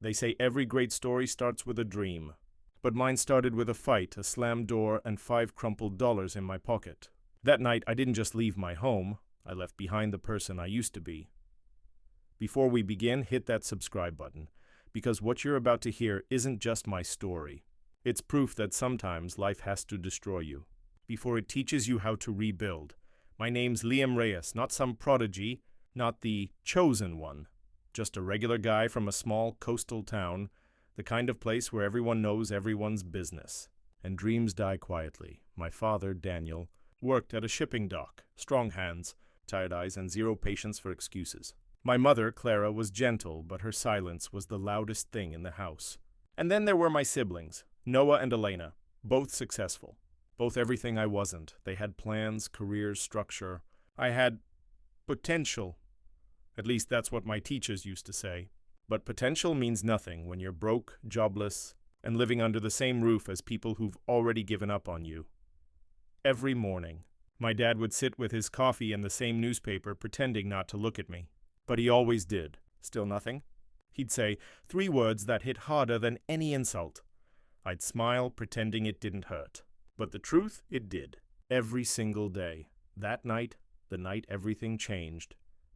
They say every great story starts with a dream. But mine started with a fight, a slammed door, and $5 crumpled in my pocket. That night, I didn't just leave my home, I left behind the person I used to be. Before we begin, hit that subscribe button, because what you're about to hear isn't just my story. It's proof that sometimes life has to destroy you, before it teaches you how to rebuild. My name's Liam Reyes, not some prodigy, not the chosen one. Just a regular guy from a small coastal town, the kind of place where everyone knows everyone's business. And dreams die quietly. My father, Daniel, worked at a shipping dock. Strong hands, tired eyes, and zero patience for excuses. My mother, Clara, was gentle, but her silence was the loudest thing in the house. And then there were my siblings, Noah and Elena, both successful. Both everything I wasn't. They had plans, careers, structure. I had potential. At least that's what my teachers used to say. But potential means nothing when you're broke, jobless, and living under the same roof as people who've already given up on you. Every morning, my dad would sit with his coffee and the same newspaper, pretending not to look at me. But he always did. Still nothing? He'd say 3 words that hit harder than any insult. I'd smile, pretending it didn't hurt. But the truth, it did. Every single day. That night, the night everything changed,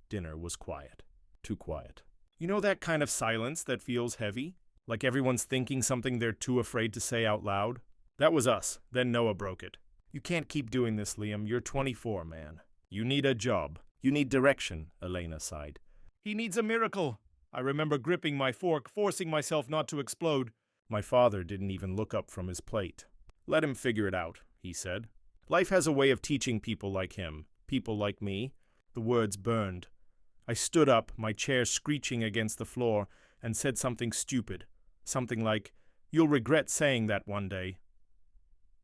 dinner was quiet. Too quiet. You know that kind of silence that feels heavy? Like everyone's thinking something they're too afraid to say out loud? That was us. Then Noah broke it. You can't keep doing this, Liam. You're 24, man. You need a job. You need direction, Elena sighed. He needs a miracle. I remember gripping my fork, forcing myself not to explode. My father didn't even look up from his plate. Let him figure it out, he said. Life has a way of teaching people like him, people like me. The words burned. I stood up, my chair screeching against the floor, and said something stupid. Something like, "You'll regret saying that one day."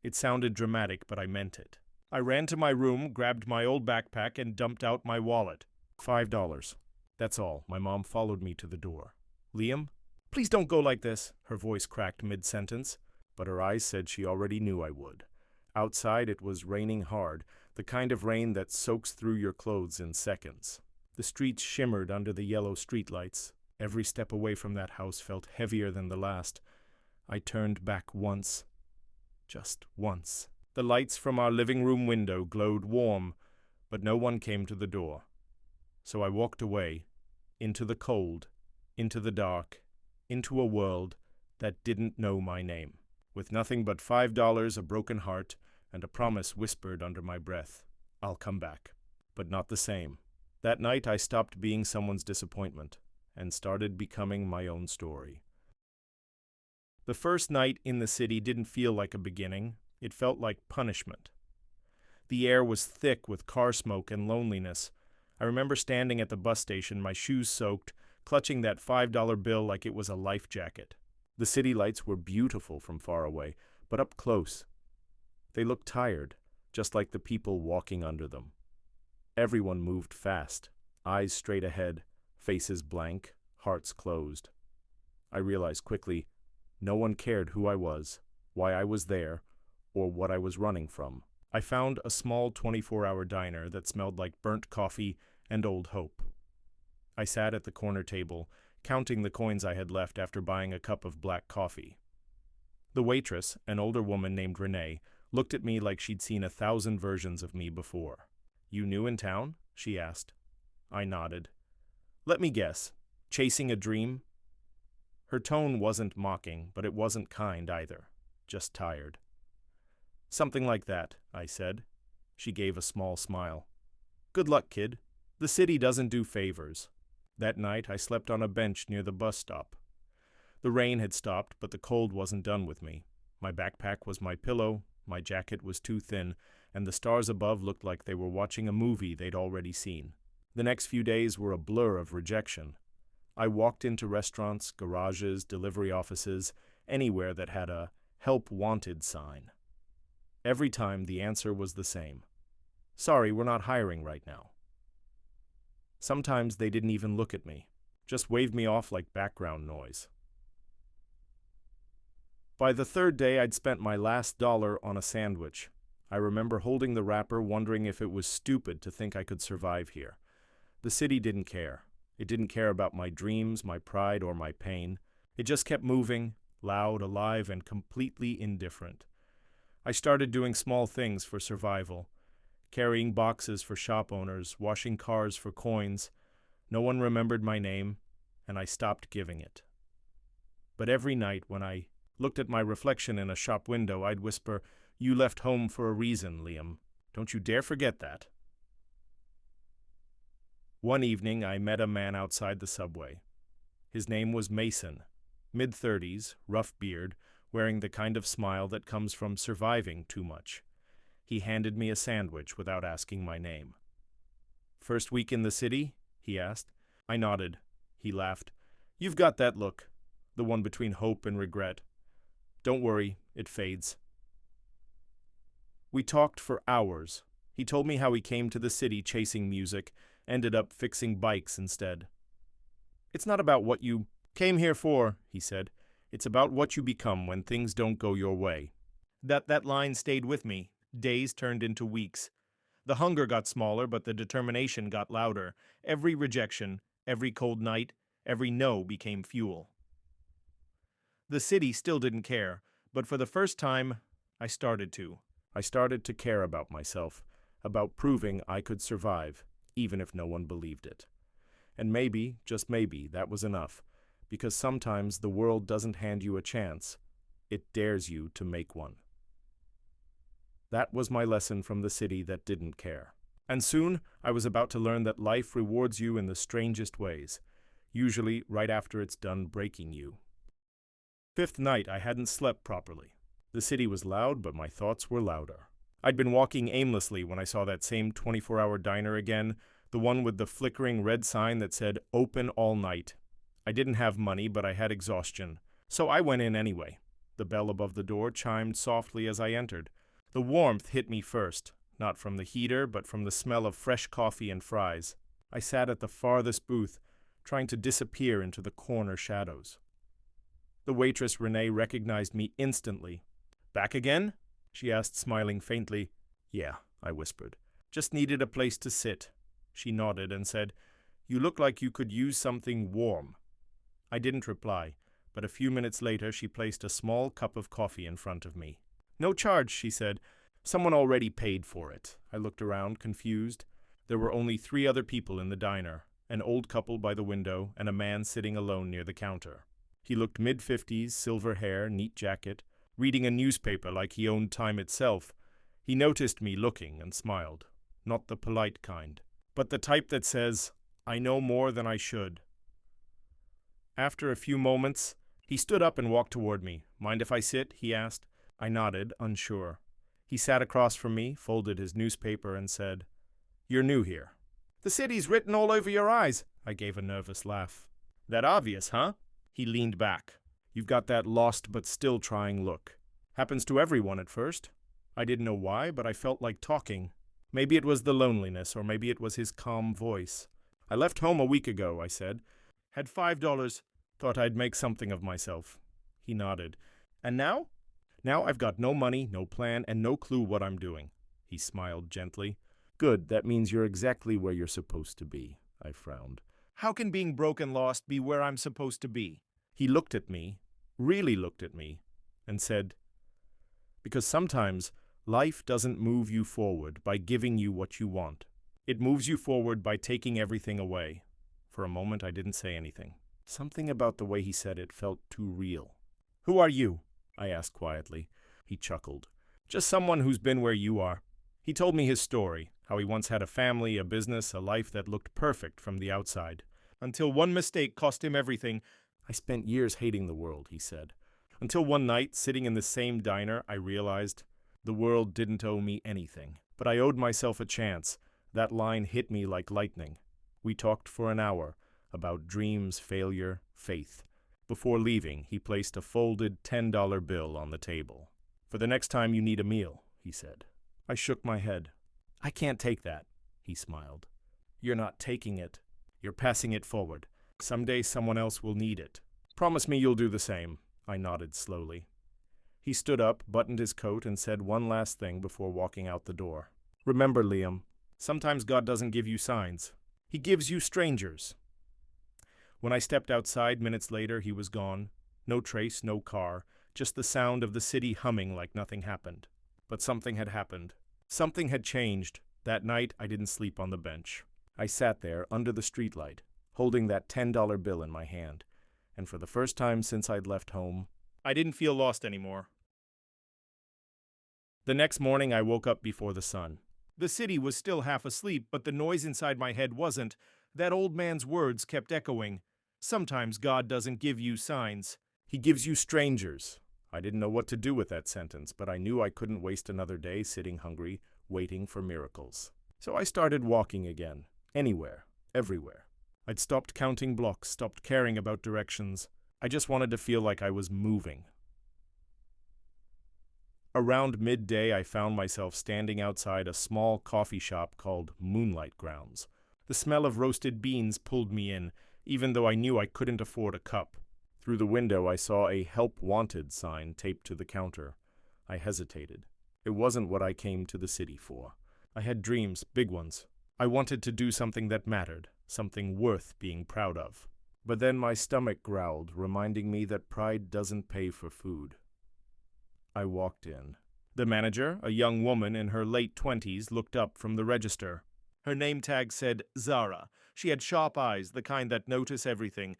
It sounded dramatic, but I meant it. I ran to my room, grabbed my old backpack, and dumped out my wallet. $5. That's all. My mom followed me to the door. Liam? Please don't go like this. Her voice cracked mid-sentence, but her eyes said she already knew I would. Outside it was raining hard, the kind of rain that soaks through your clothes in seconds. The streets shimmered under the yellow streetlights. Every step away from that house felt heavier than the last. I turned back once. Just once. The lights from our living room window glowed warm, but no one came to the door. So I walked away, into the cold, into the dark, into a world that didn't know my name, with nothing but $5, a broken heart, and a promise whispered under my breath. I'll come back, but not the same. That night I stopped being someone's disappointment and started becoming my own story. The first night in the city didn't feel like a beginning. It felt like punishment. The air was thick with car smoke and loneliness. I remember standing at the bus station, my shoes soaked, clutching that $5 bill like it was a life jacket. The city lights were beautiful from far away, but up close, they looked tired, just like the people walking under them. Everyone moved fast, eyes straight ahead, faces blank, hearts closed. I realized quickly, no one cared who I was, why I was there, or what I was running from. I found a small 24-hour diner that smelled like burnt coffee and old hope. I sat at the corner table, counting the coins I had left after buying a cup of black coffee. The waitress, an older woman named Renee, looked at me like she'd seen 1,000 versions of me before. "You new in town?" she asked. I nodded. "Let me guess. Chasing a dream?" Her tone wasn't mocking, but it wasn't kind either. Just tired. "Something like that," I said. She gave a small smile. "Good luck, kid. The city doesn't do favors." That night I slept on a bench near the bus stop. The rain had stopped, but the cold wasn't done with me. My backpack was my pillow, my jacket was too thin, and the stars above looked like they were watching a movie they'd already seen. The next few days were a blur of rejection. I walked into restaurants, garages, delivery offices, anywhere that had a "Help Wanted" sign. Every time the answer was the same. "Sorry, we're not hiring right now." Sometimes they didn't even look at me, just waved me off like background noise. By the third day, I'd spent my last dollar on a sandwich. I remember holding the wrapper, wondering if it was stupid to think I could survive here. The city didn't care. It didn't care about my dreams, my pride, or my pain. It just kept moving, loud, alive, and completely indifferent. I started doing small things for survival, carrying boxes for shop owners, washing cars for coins. No one remembered my name, and I stopped giving it. But every night when I looked at my reflection in a shop window, I'd whisper, "You left home for a reason, Liam. Don't you dare forget that." One evening, I met a man outside the subway. His name was Mason, mid-30s, rough beard, wearing the kind of smile that comes from surviving too much. He handed me a sandwich without asking my name. "First week in the city?" he asked. I nodded. He laughed. "You've got that look, the one between hope and regret. Don't worry, it fades." We talked for hours. He told me how he came to the city chasing music, ended up fixing bikes instead. "It's not about what you came here for," he said. "It's about what you become when things don't go your way." That line stayed with me. Days turned into weeks. The hunger got smaller, but the determination got louder. Every rejection, every cold night, every no became fuel. The city still didn't care, but for the first time, I started to. I started to care about myself, about proving I could survive, even if no one believed it. And maybe, just maybe, that was enough, because sometimes the world doesn't hand you a chance. It dares you to make one. That was my lesson from the city that didn't care. And soon, I was about to learn that life rewards you in the strangest ways, usually right after it's done breaking you. Fifth night, I hadn't slept properly. The city was loud, but my thoughts were louder. I'd been walking aimlessly when I saw that same 24-hour diner again, the one with the flickering red sign that said, "Open all night." I didn't have money, but I had exhaustion, so I went in anyway. The bell above the door chimed softly as I entered. The warmth hit me first, not from the heater, but from the smell of fresh coffee and fries. I sat at the farthest booth, trying to disappear into the corner shadows. The waitress Renee recognized me instantly. "Back again?" she asked, smiling faintly. "Yeah," I whispered. "Just needed a place to sit." She nodded and said, "You look like you could use something warm." I didn't reply, but a few minutes later she placed a small cup of coffee in front of me. "No charge," she said. "Someone already paid for it." I looked around, confused. There were only 3 other people in the diner, an old couple by the window and a man sitting alone near the counter. He looked mid-50s, silver hair, neat jacket, reading a newspaper like he owned time itself. He noticed me looking and smiled. Not the polite kind, but the type that says, "I know more than I should." After a few moments, he stood up and walked toward me. "Mind if I sit?" he asked. I nodded, unsure. He sat across from me, folded his newspaper, and said, "You're new here." "The city's written all over your eyes." I gave a nervous laugh. "That obvious, huh?" He leaned back. "You've got that lost but still trying look. Happens to everyone at first." I didn't know why, but I felt like talking. Maybe it was the loneliness, or maybe it was his calm voice. "I left home a week ago," I said. "Had $5, thought I'd make something of myself." He nodded. "And now?" "Now I've got no money, no plan, and no clue what I'm doing." He smiled gently. "Good, that means you're exactly where you're supposed to be." I frowned. "How can being broke and lost be where I'm supposed to be?" He looked at me, really looked at me, and said, "Because sometimes life doesn't move you forward by giving you what you want. It moves you forward by taking everything away." For a moment I didn't say anything. Something about the way he said it felt too real. "Who are you?" I asked quietly. He chuckled. "Just someone who's been where you are." He told me his story, how he once had a family, a business, a life that looked perfect from the outside. Until one mistake cost him everything. "I spent years hating the world," he said. "Until one night, sitting in the same diner, I realized the world didn't owe me anything. But I owed myself a chance." That line hit me like lightning. We talked for an hour about dreams, failure, faith. Before leaving, he placed a folded $10 bill on the table. "For the next time you need a meal," he said. I shook my head. "I can't take that," he smiled. "You're not taking it. You're passing it forward. Someday someone else will need it. Promise me you'll do the same." I nodded slowly. He stood up, buttoned his coat, and said one last thing before walking out the door. "Remember, Liam, sometimes God doesn't give you signs. He gives you strangers." When I stepped outside minutes later, he was gone. No trace, no car, just the sound of the city humming like nothing happened. But something had happened. Something had changed. That night, I didn't sleep on the bench. I sat there under the streetlight, holding that $10 bill in my hand, and for the first time since I'd left home, I didn't feel lost anymore. The next morning, I woke up before the sun. The city was still half asleep, but the noise inside my head wasn't. That old man's words kept echoing. Sometimes God doesn't give you signs. He gives you strangers. I didn't know what to do with that sentence, but I knew I couldn't waste another day sitting hungry, waiting for miracles. So I started walking again. Anywhere. Everywhere. I'd stopped counting blocks, stopped caring about directions. I just wanted to feel like I was moving. Around midday, I found myself standing outside a small coffee shop called Moonlight Grounds. The smell of roasted beans pulled me in, even though I knew I couldn't afford a cup. Through the window, I saw a "Help Wanted" sign taped to the counter. I hesitated. It wasn't what I came to the city for. I had dreams, big ones. I wanted to do something that mattered, something worth being proud of. But then my stomach growled, reminding me that pride doesn't pay for food. I walked in. The manager, a young woman in her late 20s, looked up from the register. Her name tag said Zara. She had sharp eyes, the kind that notice everything.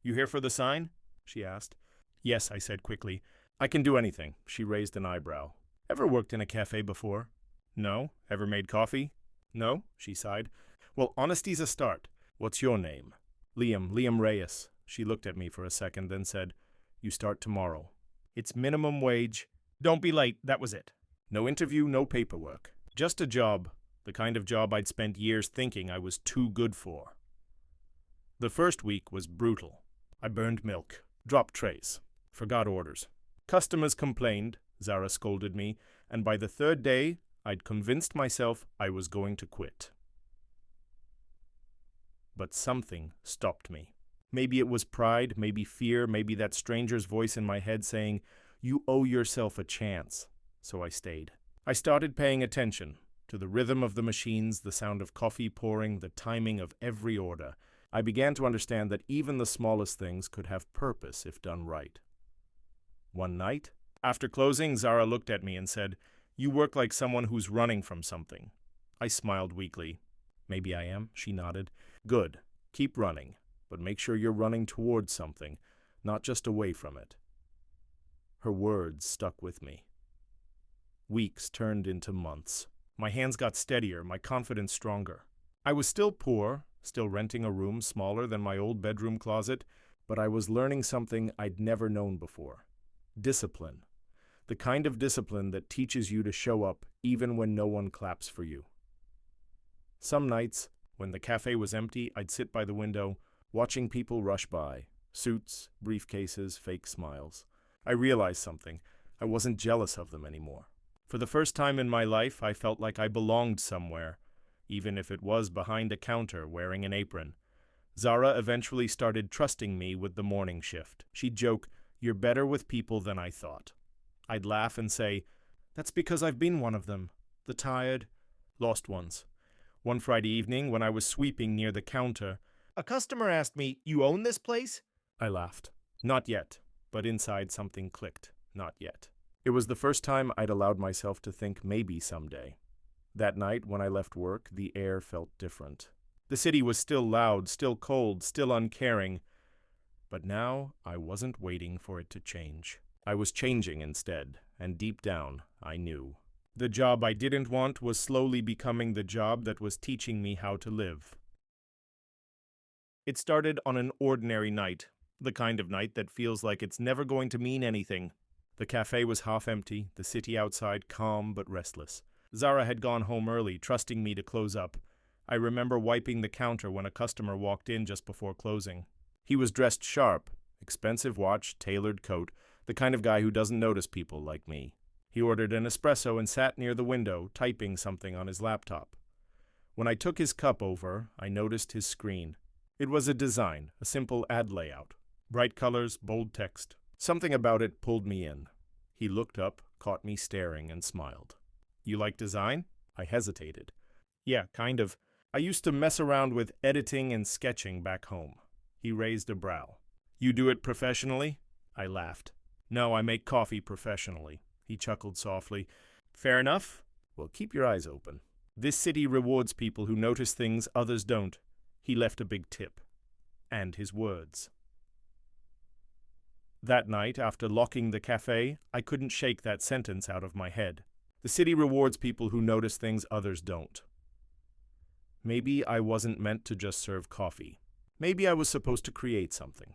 "You here for the sign?" she asked. "Yes," I said quickly. "I can do anything." She raised an eyebrow. "Ever worked in a cafe before?" "No." "Ever made coffee?" "No," she sighed. "Well, honesty's a start. What's your name?" Liam Reyes." She looked at me for a second, then said, "You start tomorrow. It's minimum wage. Don't be late." That was it. No interview, no paperwork. Just a job, the kind of job I'd spent years thinking I was too good for. The first week was brutal. I burned milk, dropped trays, forgot orders. Customers complained, Zara scolded me, and by the third day, I'd convinced myself I was going to quit. But something stopped me. Maybe it was pride, maybe fear, maybe that stranger's voice in my head saying, "You owe yourself a chance." So I stayed. I started paying attention to the rhythm of the machines, the sound of coffee pouring, the timing of every order. I began to understand that even the smallest things could have purpose if done right. One night, after closing, Zara looked at me and said, "You work like someone who's running from something." I smiled weakly. "Maybe I am," she nodded. "Good. Keep running, but make sure you're running towards something, not just away from it." Her words stuck with me. Weeks turned into months. My hands got steadier, my confidence stronger. I was still poor, still renting a room smaller than my old bedroom closet, but I was learning something I'd never known before. Discipline. The kind of discipline that teaches you to show up even when no one claps for you. Some nights, when the cafe was empty, I'd sit by the window, watching people rush by. Suits, briefcases, fake smiles. I realized something. I wasn't jealous of them anymore. For the first time in my life, I felt like I belonged somewhere, even if it was behind a counter wearing an apron. Zara eventually started trusting me with the morning shift. She'd joke, "You're better with people than I thought." I'd laugh and say, "That's because I've been one of them. The tired, lost ones." One Friday evening, when I was sweeping near the counter, a customer asked me, "You own this place?" I laughed. Not yet, but inside something clicked. Not yet. It was the first time I'd allowed myself to think maybe someday. That night, when I left work, the air felt different. The city was still loud, still cold, still uncaring. But now, I wasn't waiting for it to change. I was changing instead, and deep down, I knew. The job I didn't want was slowly becoming the job that was teaching me how to live. It started on an ordinary night, the kind of night that feels like it's never going to mean anything. The cafe was half empty, the city outside calm but restless. Zara had gone home early, trusting me to close up. I remember wiping the counter when a customer walked in just before closing. He was dressed sharp, expensive watch, tailored coat, the kind of guy who doesn't notice people like me. He ordered an espresso and sat near the window, typing something on his laptop. When I took his cup over, I noticed his screen. It was a design, a simple ad layout. Bright colors, bold text. Something about it pulled me in. He looked up, caught me staring, and smiled. "You like design?" I hesitated. "Yeah, kind of. I used to mess around with editing and sketching back home." He raised a brow. "You do it professionally?" I laughed. No, I make coffee professionally. He chuckled softly. Fair enough? Well, keep your eyes open. This city rewards people who notice things others don't. He left a big tip. And his words. That night, after locking the cafe, I couldn't shake that sentence out of my head. The city rewards people who notice things others don't. Maybe I wasn't meant to just serve coffee. Maybe I was supposed to create something.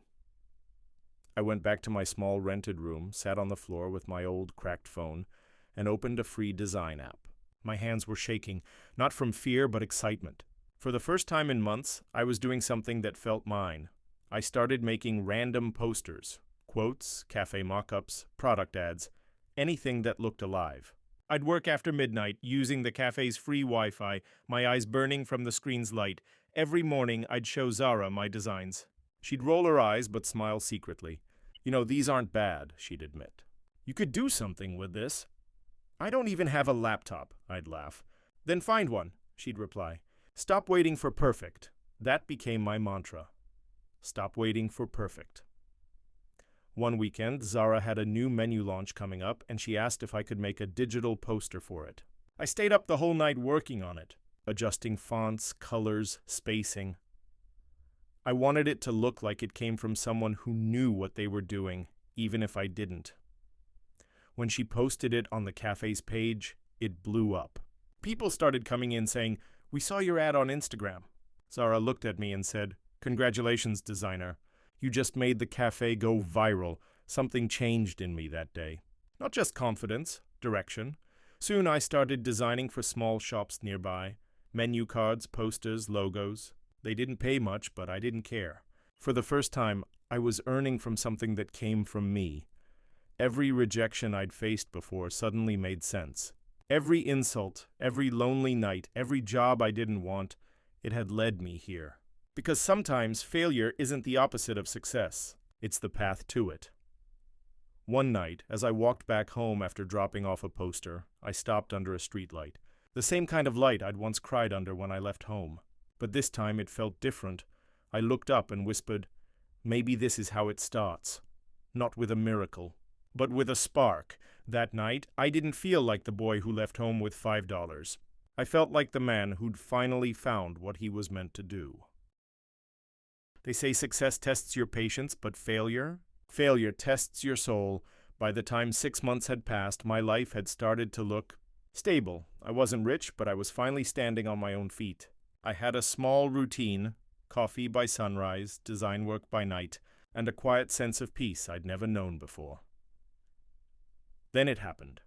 I went back to my small rented room, sat on the floor with my old cracked phone, and opened a free design app. My hands were shaking, not from fear but excitement. For the first time in months, I was doing something that felt mine. I started making random posters, quotes, cafe mock-ups, product ads, anything that looked alive. I'd work after midnight, using the cafe's free Wi-Fi, my eyes burning from the screen's light. Every morning, I'd show Zara my designs. She'd roll her eyes but smile secretly. You know, these aren't bad, she'd admit. You could do something with this. I don't even have a laptop, I'd laugh. Then find one, she'd reply. Stop waiting for perfect. That became my mantra. Stop waiting for perfect. One weekend, Zara had a new menu launch coming up, and she asked if I could make a digital poster for it. I stayed up the whole night working on it, adjusting fonts, colors, spacing. I wanted it to look like it came from someone who knew what they were doing, even if I didn't. When she posted it on the cafe's page, it blew up. People started coming in saying, "We saw your ad on Instagram." Zara looked at me and said, "Congratulations, designer. You just made the cafe go viral. Something changed in me that day. Not just confidence, direction. Soon I started designing for small shops nearby. Menu cards, posters, logos. They didn't pay much, but I didn't care. For the first time, I was earning from something that came from me. Every rejection I'd faced before suddenly made sense. Every insult, every lonely night, every job I didn't want, it had led me here. Because sometimes failure isn't the opposite of success. It's the path to it. One night, as I walked back home after dropping off a poster, I stopped under a streetlight. The same kind of light I'd once cried under when I left home. But this time it felt different. I looked up and whispered, "Maybe this is how it starts. Not with a miracle, but with a spark." That night, I didn't feel like the boy who left home with $5. I felt like the man who'd finally found what he was meant to do. They say success tests your patience, but failure tests your soul. By the time 6 months had passed, my life had started to look stable. I wasn't rich, but I was finally standing on my own feet. I had a small routine, coffee by sunrise, design work by night, and a quiet sense of peace I'd never known before. Then it happened.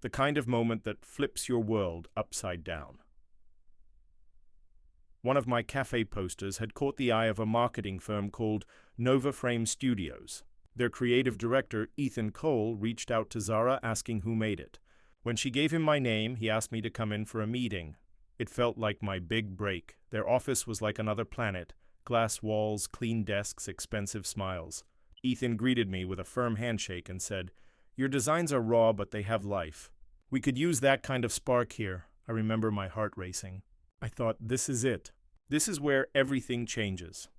The kind of moment that flips your world upside down. One of my cafe posters had caught the eye of a marketing firm called Nova Frame Studios. Their creative director, Ethan Cole, reached out to Zara asking who made it. When she gave him my name, he asked me to come in for a meeting. It felt like my big break. Their office was like another planet. Glass walls, clean desks, expensive smiles. Ethan greeted me with a firm handshake and said, "Your designs are raw, but they have life. We could use that kind of spark here." I remember my heart racing. I thought, this is it. This is where everything changes.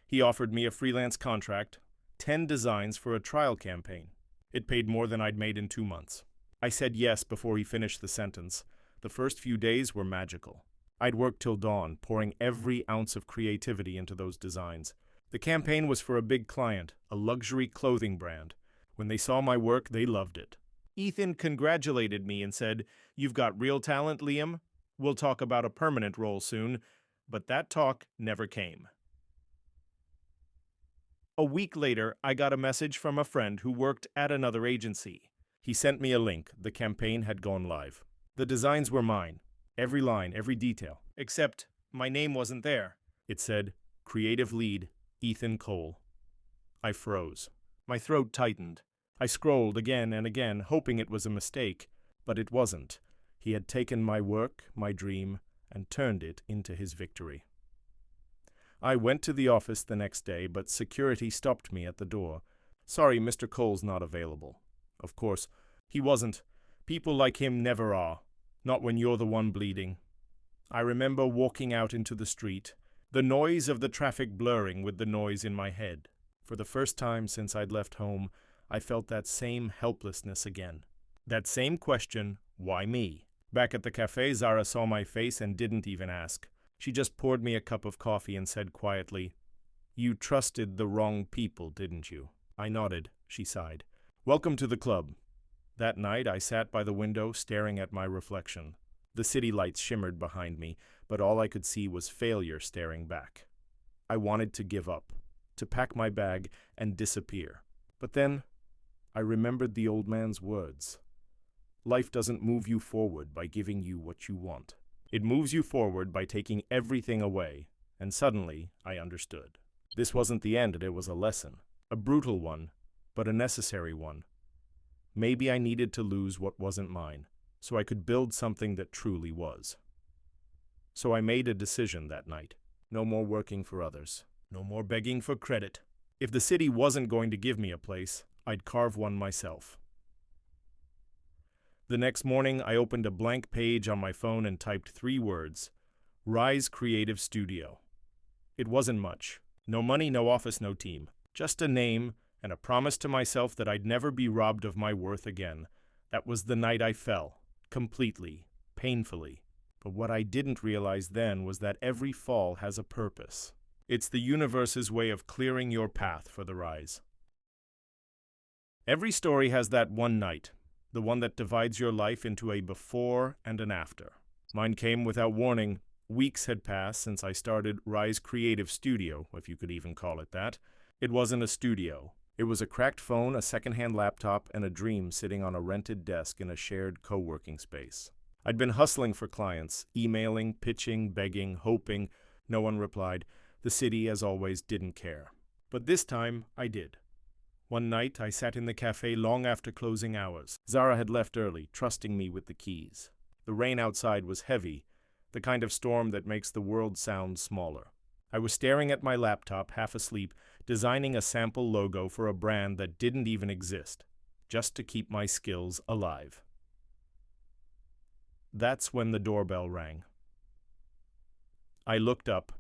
He offered me a freelance contract, 10 designs for a trial campaign. It paid more than I'd made in 2 months. I said yes before he finished the sentence. The first few days were magical. I'd worked till dawn, pouring every ounce of creativity into those designs. The campaign was for a big client, a luxury clothing brand. When they saw my work, they loved it. Ethan congratulated me and said, "You've got real talent, Liam. We'll talk about a permanent role soon." But that talk never came. A week later, I got a message from a friend who worked at another agency. He sent me a link. The campaign had gone live. The designs were mine. Every line, every detail. Except my name wasn't there. It said, "Creative Lead, Ethan Cole." I froze. My throat tightened. I scrolled again and again, hoping it was a mistake. But it wasn't. He had taken my work, my dream, and turned it into his victory. I went to the office the next day, but security stopped me at the door. "Sorry, Mr. Cole's not available." Of course, he wasn't. People like him never are. Not when you're the one bleeding. I remember walking out into the street, the noise of the traffic blurring with the noise in my head. For the first time since I'd left home, I felt that same helplessness again. That same question, why me? Back at the cafe, Zara saw my face and didn't even ask. She just poured me a cup of coffee and said quietly, "You trusted the wrong people, didn't you?" I nodded. She sighed. "Welcome to the club." That night, I sat by the window staring at my reflection. The city lights shimmered behind me, but all I could see was failure staring back. I wanted to give up, to pack my bag and disappear. But then, I remembered the old man's words. Life doesn't move you forward by giving you what you want. It moves you forward by taking everything away, and suddenly I understood. This wasn't the end, it was a lesson. A brutal one, but a necessary one. Maybe I needed to lose what wasn't mine, so I could build something that truly was. So I made a decision that night. No more working for others. No more begging for credit. If the city wasn't going to give me a place, I'd carve one myself. The next morning, I opened a blank page on my phone and typed 3 words: Rise Creative Studio. It wasn't much. No money, no office, no team. Just a name and a promise to myself that I'd never be robbed of my worth again. That was the night I fell. Completely. Painfully. But what I didn't realize then was that every fall has a purpose. It's the universe's way of clearing your path for the rise. Every story has that one night, the one that divides your life into a before and an after. Mine came without warning. Weeks had passed since I started Rise Creative Studio, if you could even call it that. It wasn't a studio. It was a cracked phone, a secondhand laptop, and a dream sitting on a rented desk in a shared co-working space. I'd been hustling for clients, emailing, pitching, begging, hoping. No one replied. The city, as always, didn't care. But this time, I did. One night, I sat in the cafe long after closing hours. Zara had left early, trusting me with the keys. The rain outside was heavy, the kind of storm that makes the world sound smaller. I was staring at my laptop, half asleep, designing a sample logo for a brand that didn't even exist, just to keep my skills alive. That's when the doorbell rang. I looked up.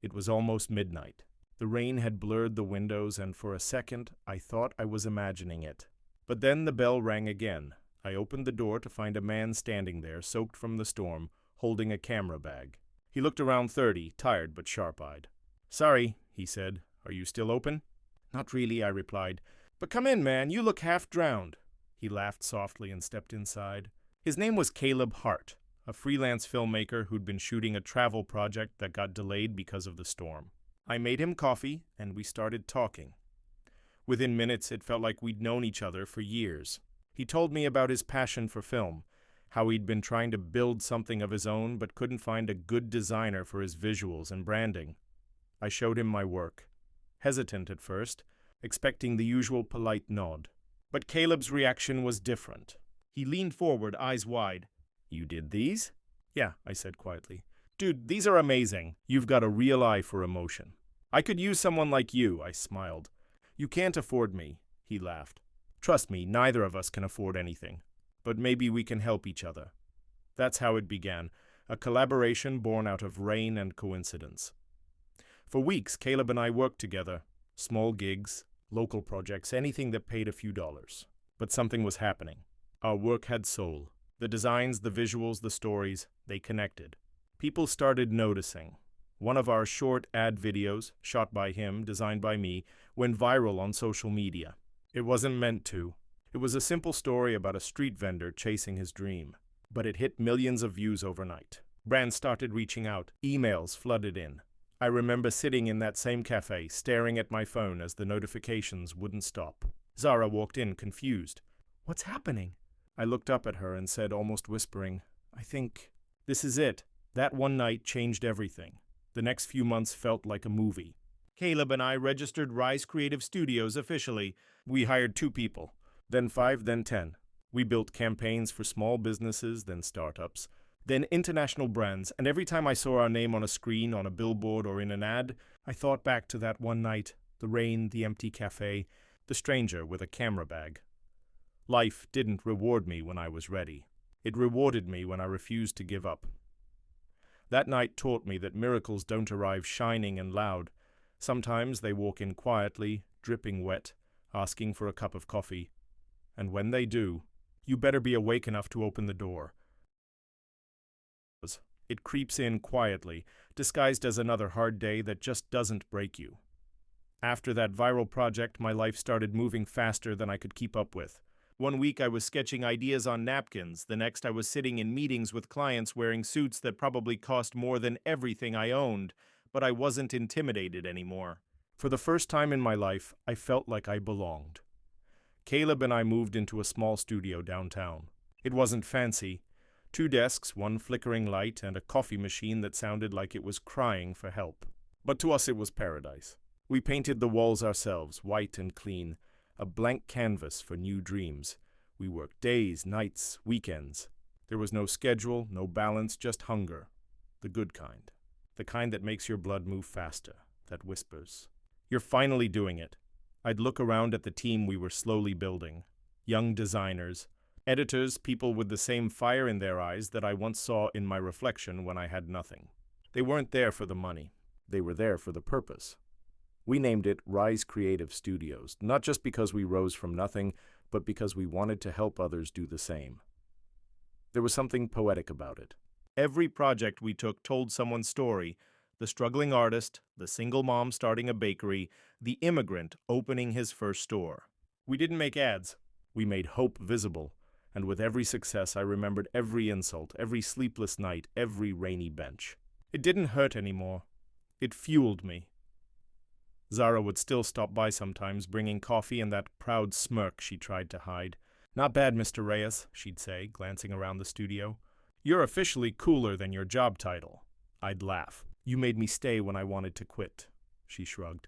It was almost midnight. The rain had blurred the windows, and for a second, I thought I was imagining it. But then the bell rang again. I opened the door to find a man standing there, soaked from the storm, holding a camera bag. He looked around 30, tired but sharp-eyed. "Sorry," he said. "Are you still open?" "Not really," I replied. "But come in, man. You look half drowned." He laughed softly and stepped inside. His name was Caleb Hart, a freelance filmmaker who'd been shooting a travel project that got delayed because of the storm. I made him coffee, and we started talking. Within minutes, it felt like we'd known each other for years. He told me about his passion for film, how he'd been trying to build something of his own but couldn't find a good designer for his visuals and branding. I showed him my work, hesitant at first, expecting the usual polite nod. But Caleb's reaction was different. He leaned forward, eyes wide. "You did these?" "Yeah," I said quietly. "Dude, these are amazing. You've got a real eye for emotion." "I could use someone like you," I smiled. "You can't afford me," he laughed. "Trust me, neither of us can afford anything. But maybe we can help each other." That's how it began, a collaboration born out of rain and coincidence. For weeks, Caleb and I worked together. Small gigs, local projects, anything that paid a few dollars. But something was happening. Our work had soul. The designs, the visuals, the stories, they connected. People started noticing. One of our short ad videos, shot by him, designed by me, went viral on social media. It wasn't meant to. It was a simple story about a street vendor chasing his dream. But it hit millions of views overnight. Brands started reaching out. Emails flooded in. I remember sitting in that same cafe, staring at my phone as the notifications wouldn't stop. Zara walked in, confused. "What's happening?" I looked up at her and said, almost whispering, "I think this is it." That one night changed everything. The next few months felt like a movie. Caleb and I registered Rise Creative Studios officially. We hired 2 people, then 5, then 10. We built campaigns for small businesses, then startups, then international brands, and every time I saw our name on a screen, on a billboard, or in an ad, I thought back to that one night, the rain, the empty cafe, the stranger with a camera bag. Life didn't reward me when I was ready. It rewarded me when I refused to give up. That night taught me that miracles don't arrive shining and loud. Sometimes they walk in quietly, dripping wet, asking for a cup of coffee. And when they do, you better be awake enough to open the door. It creeps in quietly, disguised as another hard day that just doesn't break you. After that viral project, my life started moving faster than I could keep up with. One week I was sketching ideas on napkins, the next I was sitting in meetings with clients wearing suits that probably cost more than everything I owned, but I wasn't intimidated anymore. For the first time in my life, I felt like I belonged. Caleb and I moved into a small studio downtown. It wasn't fancy. 2 desks, 1 flickering light, and a coffee machine that sounded like it was crying for help. But to us it was paradise. We painted the walls ourselves, white and clean, a blank canvas for new dreams. We worked days, nights, weekends. There was no schedule, no balance, just hunger. The good kind. The kind that makes your blood move faster, that whispers, "You're finally doing it." I'd look around at the team we were slowly building. Young designers, editors, people with the same fire in their eyes that I once saw in my reflection when I had nothing. They weren't there for the money. They were there for the purpose. We named it Rise Creative Studios, not just because we rose from nothing, but because we wanted to help others do the same. There was something poetic about it. Every project we took told someone's story: the struggling artist, the single mom starting a bakery, the immigrant opening his first store. We didn't make ads. We made hope visible. And with every success, I remembered every insult, every sleepless night, every rainy bench. It didn't hurt anymore. It fueled me. Zara would still stop by sometimes, bringing coffee and that proud smirk she tried to hide. "Not bad, Mr. Reyes," she'd say, glancing around the studio. "You're officially cooler than your job title." I'd laugh. "You made me stay when I wanted to quit," she shrugged.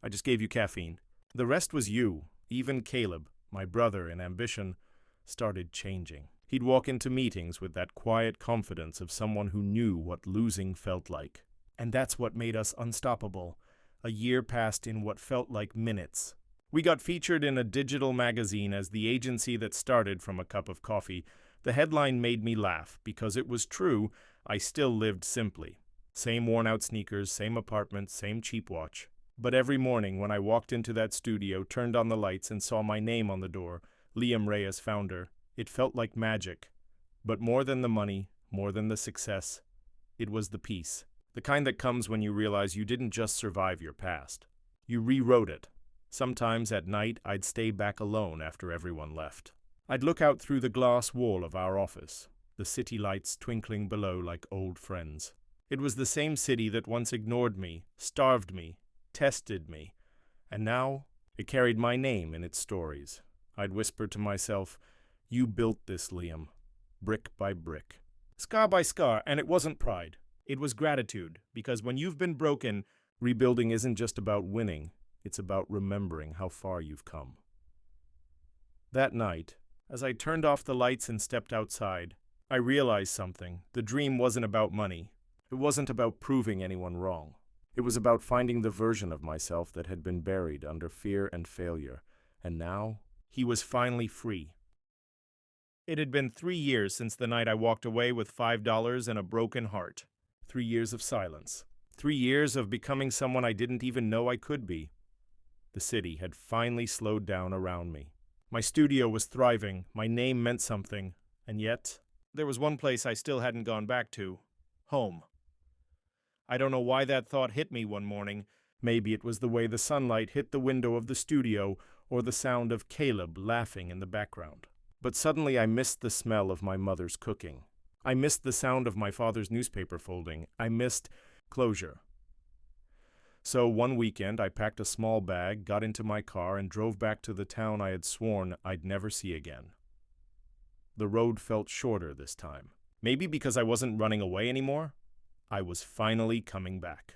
"I just gave you caffeine." The rest was you. Even Caleb, my brother in ambition, started changing. He'd walk into meetings with that quiet confidence of someone who knew what losing felt like. And that's what made us unstoppable. A year passed in what felt like minutes. We got featured in a digital magazine as the agency that started from a cup of coffee. The headline made me laugh because it was true. I still lived simply. Same worn-out sneakers, same apartment, same cheap watch. But every morning when I walked into that studio, turned on the lights, and saw my name on the door, Liam Reyes, founder, it felt like magic. But more than the money, more than the success, it was the peace. The kind that comes when you realize you didn't just survive your past. You rewrote it. Sometimes at night, I'd stay back alone after everyone left. I'd look out through the glass wall of our office, the city lights twinkling below like old friends. It was the same city that once ignored me, starved me, tested me, and now it carried my name in its stories. I'd whisper to myself, "You built this, Liam, brick by brick, scar by scar," and it wasn't pride. It was gratitude, because when you've been broken, rebuilding isn't just about winning, it's about remembering how far you've come. That night, as I turned off the lights and stepped outside, I realized something. The dream wasn't about money. It wasn't about proving anyone wrong. It was about finding the version of myself that had been buried under fear and failure, and now he was finally free. It had been 3 years since the night I walked away with $5 and a broken heart. 3 years of silence. 3 years of becoming someone I didn't even know I could be. The city had finally slowed down around me. My studio was thriving, my name meant something, and yet, there was one place I still hadn't gone back to. Home. I don't know why that thought hit me one morning. Maybe it was the way the sunlight hit the window of the studio, or the sound of Caleb laughing in the background. But suddenly I missed the smell of my mother's cooking. I missed the sound of my father's newspaper folding. I missed closure. So one weekend, I packed a small bag, got into my car, and drove back to the town I had sworn I'd never see again. The road felt shorter this time. Maybe because I wasn't running away anymore. I was finally coming back.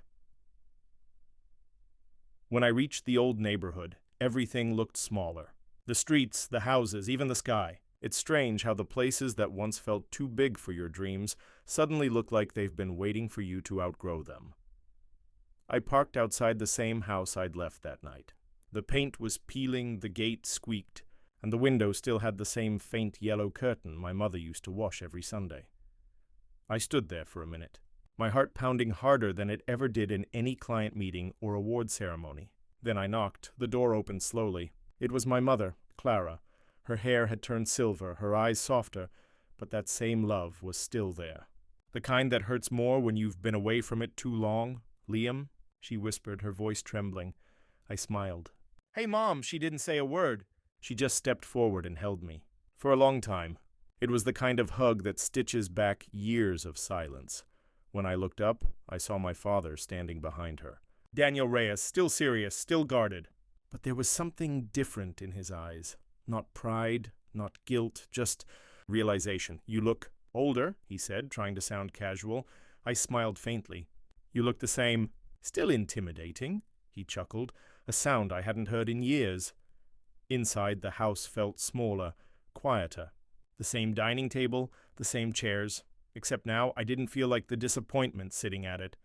When I reached the old neighborhood, everything looked smaller. The streets, the houses, even the sky. It's strange how the places that once felt too big for your dreams suddenly look like they've been waiting for you to outgrow them. I parked outside the same house I'd left that night. The paint was peeling, the gate squeaked, and the window still had the same faint yellow curtain my mother used to wash every Sunday. I stood there for a minute, my heart pounding harder than it ever did in any client meeting or award ceremony. Then I knocked. The door opened slowly. It was my mother, Clara. Her hair had turned silver, her eyes softer, but that same love was still there. The kind that hurts more when you've been away from it too long, Liam, she whispered, her voice trembling. I smiled. Hey, Mom, she didn't say a word. She just stepped forward and held me. For a long time. It was the kind of hug that stitches back years of silence. When I looked up, I saw my father standing behind her. Daniel Reyes, still serious, still guarded. But there was something different in his eyes. Not pride, not guilt, just realization. You look older, he said, trying to sound casual. I smiled faintly. You look the same. Still intimidating, he chuckled, a sound I hadn't heard in years. Inside, the house felt smaller, quieter. The same dining table, the same chairs, except now I didn't feel like the disappointment sitting at it.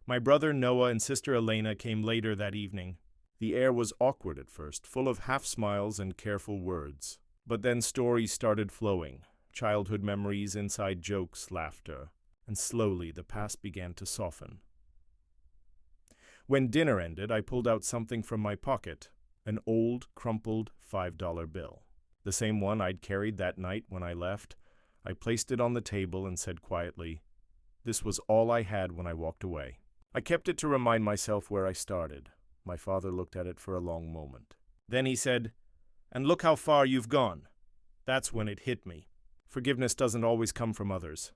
My brother Noah and sister Elena came later that evening. The air was awkward at first, full of half-smiles and careful words. But then stories started flowing, childhood memories, inside jokes, laughter, and slowly the past began to soften. When dinner ended, I pulled out something from my pocket, an old, crumpled $5 bill. The same one I'd carried that night when I left. I placed it on the table and said quietly, "This was all I had when I walked away." I kept it to remind myself where I started. My father looked at it for a long moment. Then he said, "And look how far you've gone." That's when it hit me. Forgiveness doesn't always come from others.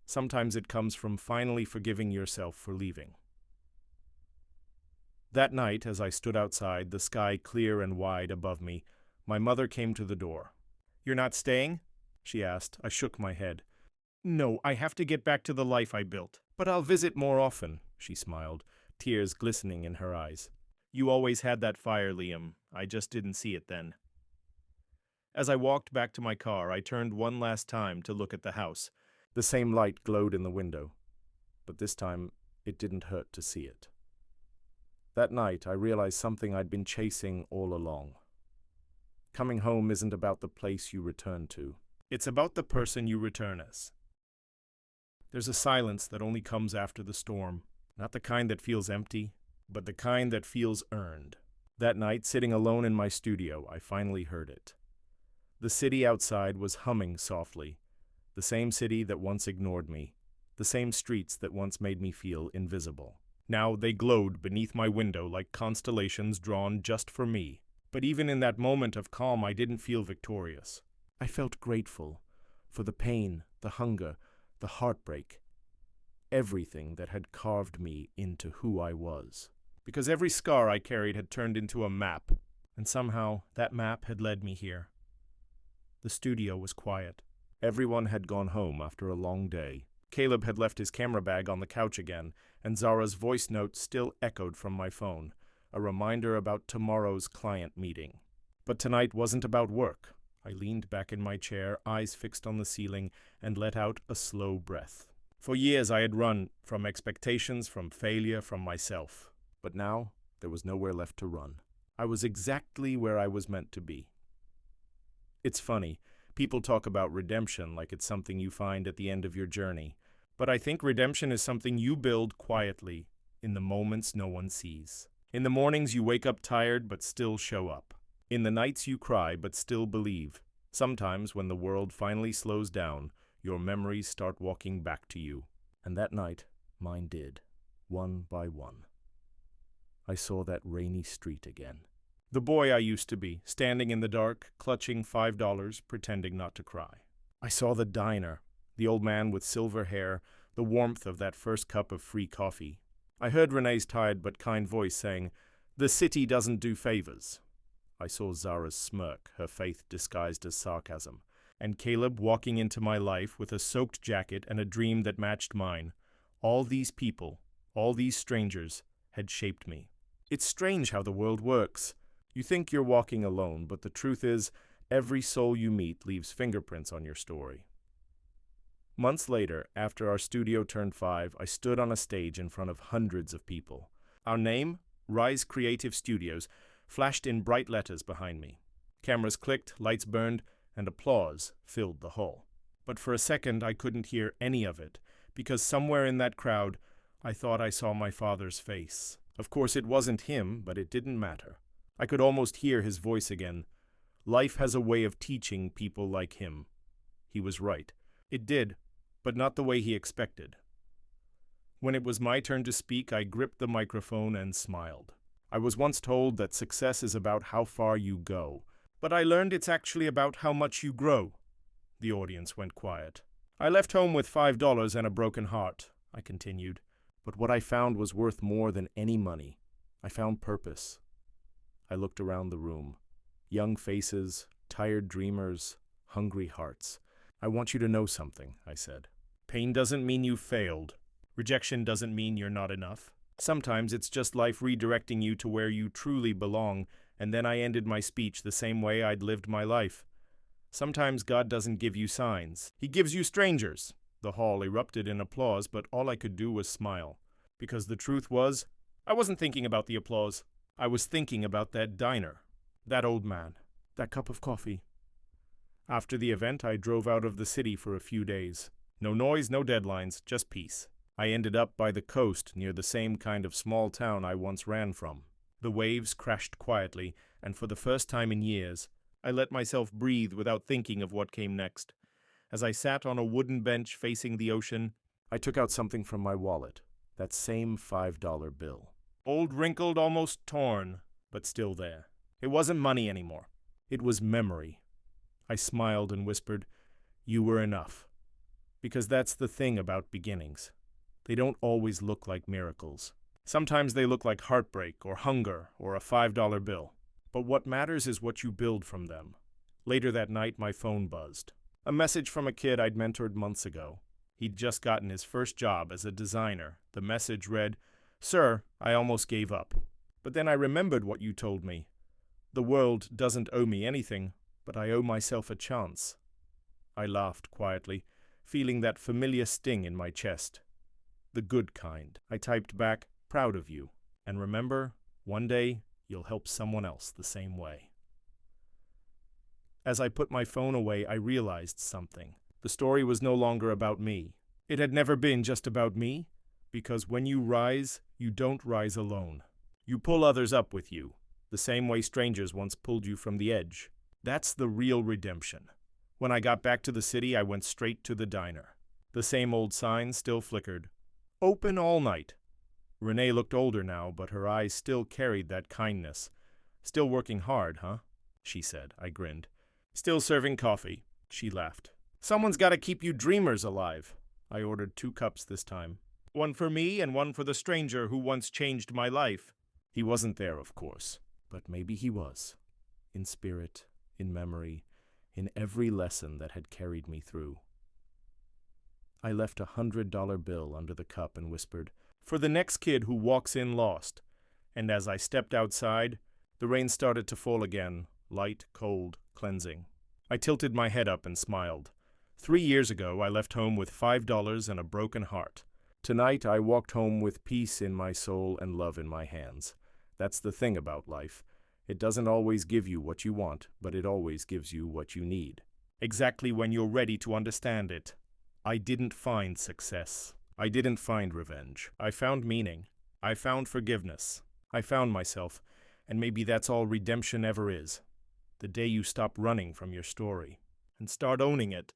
Sometimes it comes from finally forgiving yourself for leaving. That night, as I stood outside, the sky clear and wide above me, my mother came to the door. "You're not staying?" she asked. I shook my head. "No, I have to get back to the life I built. But I'll visit more often," she smiled, tears glistening in her eyes. "You always had that fire, Liam. I just didn't see it then." As I walked back to my car, I turned one last time to look at the house. The same light glowed in the window, but this time it didn't hurt to see it. That night, I realized something I'd been chasing all along. Coming home isn't about the place you return to. It's about the person you return as. There's a silence that only comes after the storm, not the kind that feels empty, but the kind that feels earned. That night, sitting alone in my studio, I finally heard it. The city outside was humming softly, the same city that once ignored me, the same streets that once made me feel invisible. Now they glowed beneath my window like constellations drawn just for me. But even in that moment of calm, I didn't feel victorious. I felt grateful for the pain, the hunger, the heartbreak, everything that had carved me into who I was. Because every scar I carried had turned into a map, and somehow that map had led me here. The studio was quiet. Everyone had gone home after a long day. Caleb had left his camera bag on the couch again, and Zara's voice note still echoed from my phone, a reminder about tomorrow's client meeting. But tonight wasn't about work. I leaned back in my chair, eyes fixed on the ceiling, and let out a slow breath. For years I had run from expectations, from failure, from myself. But now there was nowhere left to run. I was exactly where I was meant to be. It's funny. People talk about redemption like it's something you find at the end of your journey. But I think redemption is something you build quietly, in the moments no one sees. In the mornings you wake up tired but still show up. In the nights you cry but still believe. Sometimes when the world finally slows down, your memories start walking back to you. And that night, mine did, one by one. I saw that rainy street again. The boy I used to be, standing in the dark, clutching $5, pretending not to cry. I saw the diner, the old man with silver hair, the warmth of that first cup of free coffee. I heard Renee's tired but kind voice saying, "The city doesn't do favors." I saw Zara's smirk, her faith disguised as sarcasm, and Caleb walking into my life with a soaked jacket and a dream that matched mine. All these people, all these strangers, had shaped me. It's strange how the world works. You think you're walking alone, but the truth is, every soul you meet leaves fingerprints on your story. Months later, after our studio turned 5, I stood on a stage in front of hundreds of people. Our name, Rise Creative Studios, flashed in bright letters behind me. Cameras clicked, lights burned, and applause filled the hall. But for a second, I couldn't hear any of it, because somewhere in that crowd, I thought I saw my father's face. Of course, it wasn't him, but it didn't matter. I could almost hear his voice again. Life has a way of teaching people like him. He was right. It did, but not the way he expected. When it was my turn to speak, I gripped the microphone and smiled. I was once told that success is about how far you go, but I learned it's actually about how much you grow. The audience went quiet. I left home with $5 and a broken heart, I continued, but what I found was worth more than any money. I found purpose. I looked around the room. Young faces, tired dreamers, hungry hearts. I want you to know something, I said. Pain doesn't mean you failed. Rejection doesn't mean you're not enough. Sometimes it's just life redirecting you to where you truly belong, and then I ended my speech the same way I'd lived my life. Sometimes God doesn't give you signs. He gives you strangers. The hall erupted in applause, but all I could do was smile. Because the truth was, I wasn't thinking about the applause. I was thinking about that diner, that old man, that cup of coffee. After the event, I drove out of the city for a few days. No noise, no deadlines, just peace. I ended up by the coast near the same kind of small town I once ran from. The waves crashed quietly, and for the first time in years, I let myself breathe without thinking of what came next. As I sat on a wooden bench facing the ocean, I took out something from my wallet, that same $5 bill. Old, wrinkled, almost torn, but still there. It wasn't money anymore. It was memory. I smiled and whispered, "You were enough." Because that's the thing about beginnings. They don't always look like miracles. Sometimes they look like heartbreak or hunger or a $5 bill. But what matters is what you build from them. Later that night, my phone buzzed. A message from a kid I'd mentored months ago. He'd just gotten his first job as a designer. The message read, "Sir, I almost gave up. But then I remembered what you told me. The world doesn't owe me anything, but I owe myself a chance." I laughed quietly, feeling that familiar sting in my chest. The good kind. I typed back, "Proud of you. And remember, one day you'll help someone else the same way." As I put my phone away, I realized something. The story was no longer about me. It had never been just about me, because when you rise, you don't rise alone. You pull others up with you, the same way strangers once pulled you from the edge. That's the real redemption. When I got back to the city, I went straight to the diner. The same old sign still flickered. Open all night. Renee looked older now, but her eyes still carried that kindness. "Still working hard, huh?" she said. I grinned. "Still serving coffee," she laughed. "Someone's got to keep you dreamers alive." I ordered 2 cups this time. One for me and one for the stranger who once changed my life. He wasn't there, of course, but maybe he was. In spirit, in memory, in every lesson that had carried me through. I left a $100 bill under the cup and whispered, "For the next kid who walks in lost." And as I stepped outside, the rain started to fall again, light, cold, cleansing. I tilted my head up and smiled. 3 years ago, I left home with $5 and a broken heart. Tonight, I walked home with peace in my soul and love in my hands. That's the thing about life. It doesn't always give you what you want, but it always gives you what you need. Exactly when you're ready to understand it. I didn't find success. I didn't find revenge. I found meaning. I found forgiveness. I found myself, and maybe that's all redemption ever is. The day you stop running from your story and start owning it.